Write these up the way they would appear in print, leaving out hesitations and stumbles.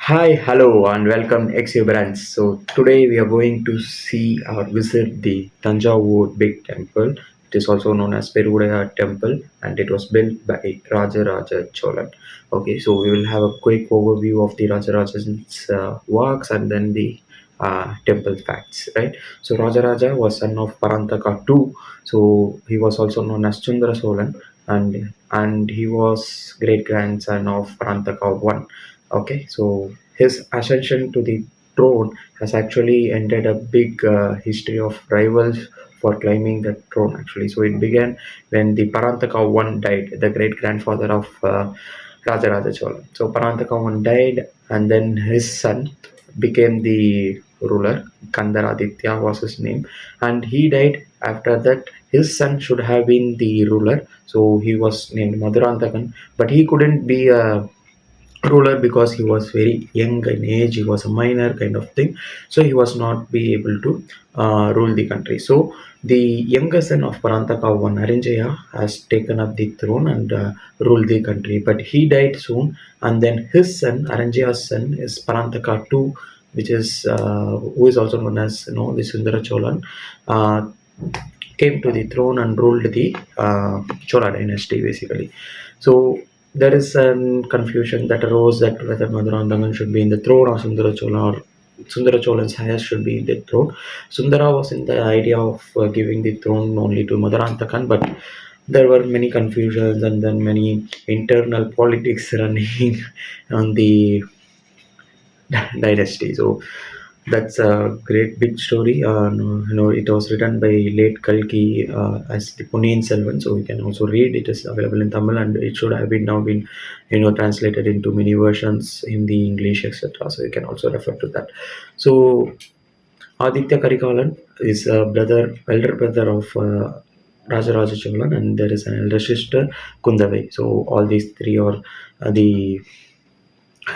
Hi, hello, and welcome exuberance. So today we are going to see or visit the Thanjavur Big Temple. It is also known as Peruvudaiyar Temple, and it was built by Raja Raja Cholan. Okay, so we will have a quick overview of the Raja Raja's works and then the temple facts. Right. So Raja Raja was son of Parantaka II. So he was also known as Chundra Cholan, and he was great grandson of Parantaka I. Okay, so his ascension to the throne has actually ended a big history of rivals for claiming the throne. Actually, so it began when the Parantaka I died, the great grandfather of Raja Raja Cholan. So Parantaka I died, and then his son became the ruler. Kandaraditya was his name, and he died. After that, his son should have been the ruler, so he was named Madurantakan, but he couldn't be a ruler because he was very young in age. He was a minor kind of thing, so he was not be able to rule the country. So the younger son of Parantaka I, Arinjaya, has taken up the throne and ruled the country, but he died soon. And then his son, Arinjaya's son, is Parantaka II, which is who is also known as the Sundara Cholan, uh, came to the throne and ruled the Chola dynasty basically. So there is some confusion that arose that whether Madurandangan should be in the throne or Sundara Chola, or Sundara Cholan's heirs should be in the throne. Sundara was in the idea of giving the throne only to Madurantakan, but there were many confusions and then many internal politics running on the dynasty. So that's a great big story. It was written by late Kalki as the Ponniyin Selvan, so you can also read. It is available in Tamil, and it should have been now been translated into many versions, Hindi, English, etc. So you can also refer to that. So Aditya Karikalan is a elder brother of Raja Raja Cholan, and there is an elder sister Kundavai. So all these three are the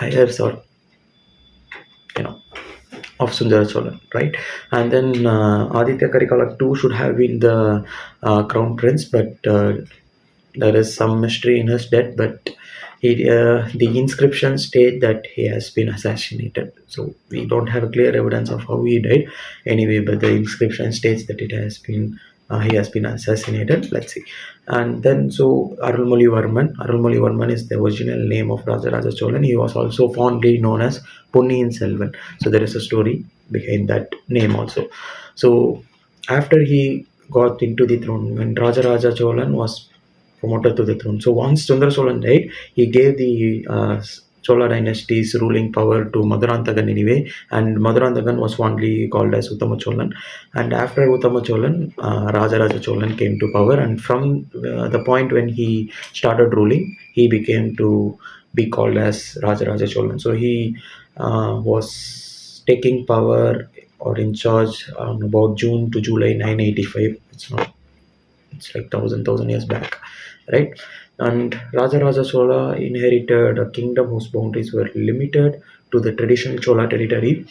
heirs, or you know of Sundara Cholan, right? And then Aditya Karikala too should have been the crown prince, but there is some mystery in his death. But the inscription state that he has been assassinated. So we don't have clear evidence of how he died. Anyway, but the inscription states that it has been he has been assassinated. Let's see. And then so Arulmoli Varman. Arulmoli Varman is the original name of Raja Raja Cholan. He was also fondly known as Ponniyin Selvan. So there is a story behind that name also. So after he got into the throne, when Raja Raja Cholan was promoted to the throne. So once Sundara Cholan died, he gave the Chola dynasty's ruling power to Madurantagan anyway, and Madurantagan was fondly called as Uttama Cholan. And after Uttama Cholan, Raja Raja Cholan came to power, and from the point when he started ruling, he became to be called as Raja Raja Cholan. So he was taking power or in charge on about June to July 985. It's like thousand years back, right? And Raja Raja Chola inherited a kingdom whose boundaries were limited to the traditional Chola territory,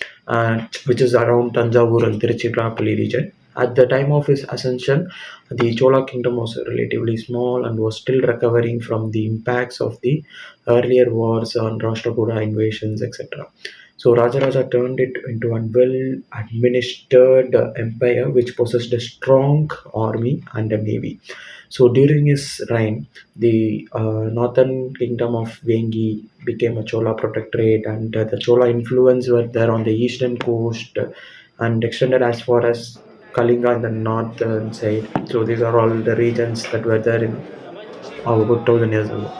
which is around Tanjavur and Tiruchirappalli region. At the time of his ascension, the Chola kingdom was relatively small and was still recovering from the impacts of the earlier wars on Rashtrakuta invasions, etc. So Raja Raja turned it into a well-administered empire which possessed a strong army and a navy. So during his reign, the northern kingdom of Vengi became a Chola protectorate, and the Chola influence were there on the eastern coast and extended as far as Kalinga in the northern side. So these are all the regions that were there in about 1000 years ago.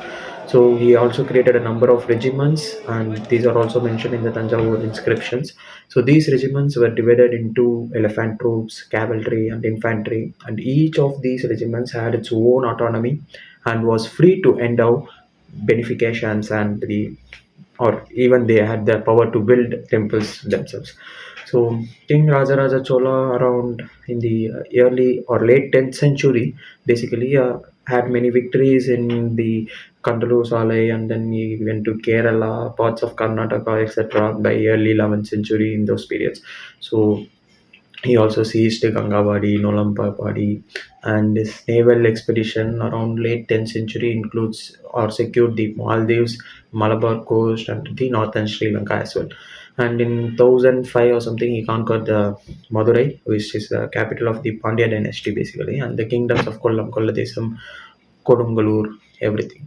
So he also created a number of regiments, and these are also mentioned in the Tanjavur inscriptions. So these regiments were divided into elephant troops, cavalry, and infantry, and each of these regiments had its own autonomy and was free to endow benefications and the or even they had the power to build temples themselves. So King Raja Raja Chola around in the early or late 10th century basically had many victories in the Kandalu Salai, and then he went to Kerala, parts of Karnataka, etc. by early 11th century in those periods. So he also seized Gangavadi, Nolampapadi, and his naval expedition around late 10th century includes or secured the Maldives, Malabar coast, and the northern Sri Lanka as well. And in 1005 or something, he conquered the Madurai, which is the capital of the Pandya dynasty basically, and the kingdoms of Kollam, Kolladesam, Kodungalur, everything.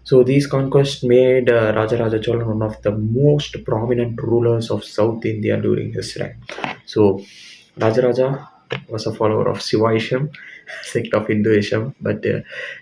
So these conquests made Raja Raja Cholan one of the most prominent rulers of South India during his reign. So Raja Raja was a follower of Shivaism, sect of Hinduism, but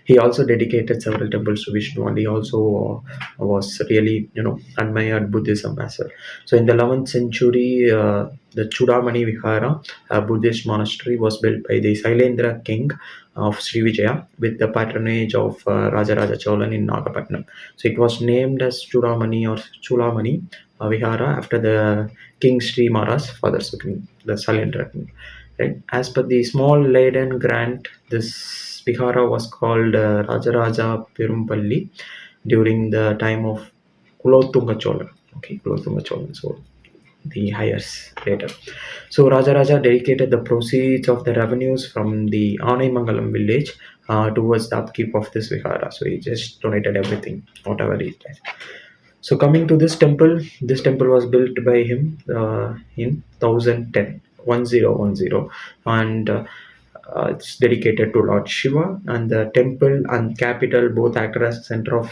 he also dedicated several temples to Vishnu, and he also was really, admired Buddhism as well. So in the 11th century, the Chudamani Vihara, a Buddhist monastery, was built by the Sailendra king of Srivijaya with the patronage of Raja Raja Cholan in Nagapattinam. So it was named as Chudamani or Chulamani Vihara after the King Sri Maharaj, father King, the Sailendra king. Right? As per the small Leiden grant, this Vihara was called Raja Raja Perumpalli during the time of Kulothunga Cholan. Okay, Kulothunga Cholan. So the heirs later. So Raja Raja dedicated the proceeds of the revenues from the Anaimangalam village towards the upkeep of this vihara. So he just donated everything, whatever he did. So coming to this temple was built by him in 1010, 1010, and it's dedicated to Lord Shiva, and the temple and capital both acted as a center of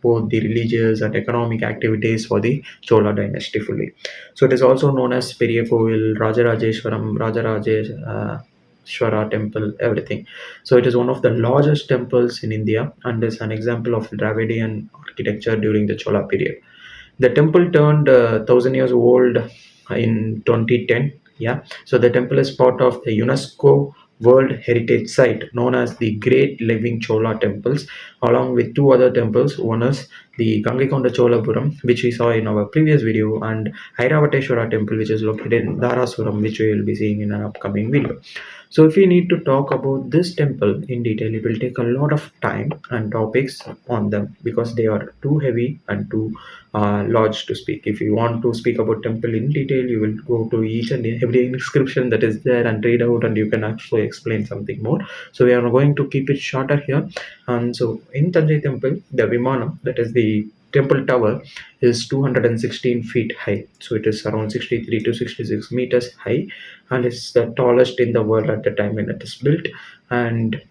both the religious and economic activities for the Chola dynasty fully. So it is also known as Periyakovil, Rajarajeshwaram, Shwara temple, everything. So it is one of the largest temples in India and is an example of Dravidian architecture during the Chola period. The temple turned 1,000 years old in 2010. Yeah, so the temple is part of the UNESCO World Heritage Site known as the Great Living Chola Temples, along with two other temples. One is the Gangikonda Cholapuram, which we saw in our previous video, and Airavateshwara Temple, which is located in Dharasuram, which we will be seeing in an upcoming video. So, if we need to talk about this temple in detail, it will take a lot of time and topics on them because they are too heavy and too large to speak. If you want to speak about temple in detail, you will go to each and every inscription that is there and read out, and you can actually explain something more. So, we are going to keep it shorter here. And so, in Tanjai Temple, the Vimanam, that is the temple tower, is 216 feet high. So it is around 63 to 66 meters high, and it's the tallest in the world at the time when it is built. And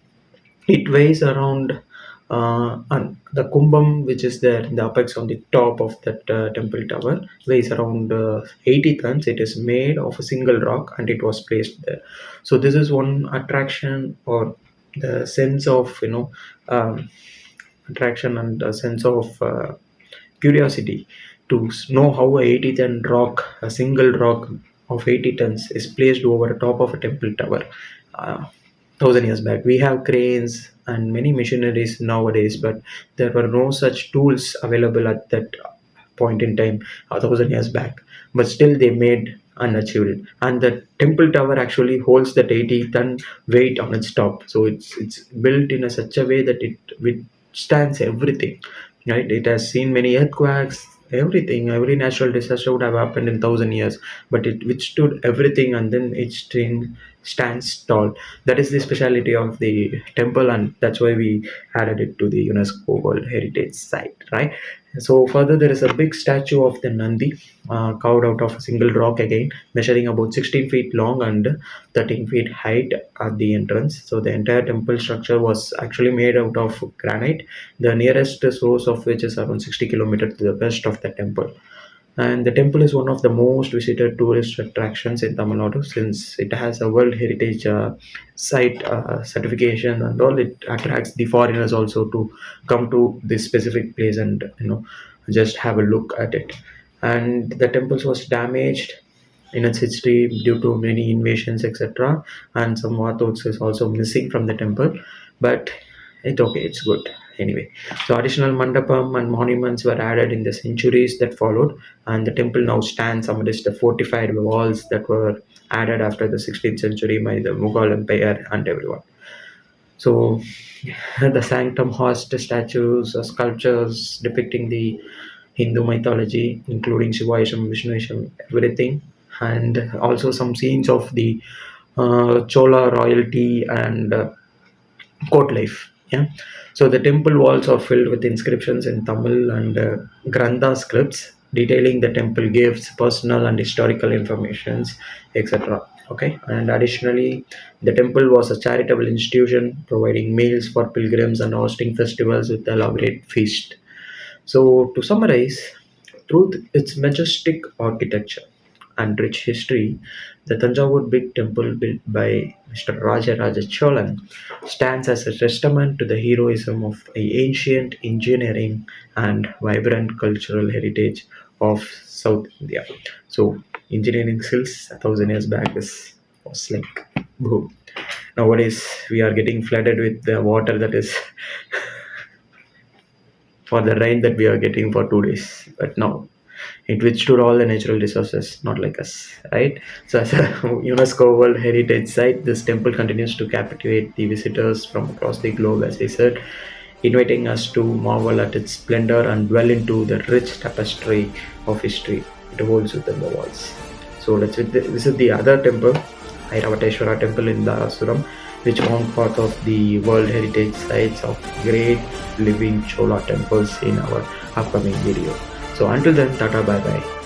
it weighs around and the Kumbam, which is there in the apex on the top of that temple tower, weighs around 80 tons. It is made of a single rock and it was placed there. So this is one attraction, or the sense of attraction and a sense of curiosity to know how a 80-ton rock, a single rock of 80 tons, is placed over the top of a temple tower. 1,000 years back, we have cranes and many machineries nowadays, but there were no such tools available at that point in time, 1,000 years back. But still, they made unachieved it. And the temple tower actually holds that 80-ton weight on its top. So it's built in a such a way that it withstands everything. Right? It has seen many earthquakes, everything, every natural disaster would have happened in 1,000 years, but it withstood everything, and then it stands tall. That is the speciality of the temple, and that's why we added it to the UNESCO World Heritage Site, right? So further, there is a big statue of the Nandi, carved out of a single rock again, measuring about 16 feet long and 13 feet height at the entrance. So the entire temple structure was actually made out of granite, the nearest source of which is around 60 kilometers to the west of the temple. And the temple is one of the most visited tourist attractions in Tamil Nadu since it has a World Heritage Site certification and all. It attracts the foreigners also to come to this specific place and just have a look at it. And the temple was damaged in its history due to many invasions, etc. And some orthodox is also missing from the temple, but it's okay, it's good anyway. So additional mandapam and monuments were added in the centuries that followed, and the temple now stands amidst the fortified walls that were added after the 16th century by the Mughal Empire and everyone. So the sanctum hosts statues, sculptures depicting the Hindu mythology, including Shivaism, Vishnuism, everything, and also some scenes of the Chola royalty and court life. Yeah. So the temple walls are filled with inscriptions in Tamil and Grantha scripts detailing the temple gifts, personal and historical informations, etc. Okay. And additionally, the temple was a charitable institution providing meals for pilgrims and hosting festivals with elaborate feast. So, to summarize, through its majestic architecture and rich history, the Thanjavur Big Temple, built by Mr. Raja Raja Cholan, stands as a testament to the heroism of the ancient engineering and vibrant cultural heritage of South India. So, engineering skills 1,000 years back is was like boom. Nowadays, we are getting flooded with the water that is for the rain that we are getting for 2 days. But now it withstood all the natural resources, not like us, right? So, as a UNESCO World Heritage Site, this temple continues to captivate the visitors from across the globe, as I said, inviting us to marvel at its splendor and dwell into the rich tapestry of history it holds within the walls. So, let's visit the other temple, Airavateshwara Temple in Dharasuram, which formed part of the World Heritage Sites of Great Living Chola Temples in our upcoming video. So until then, tata, bye bye.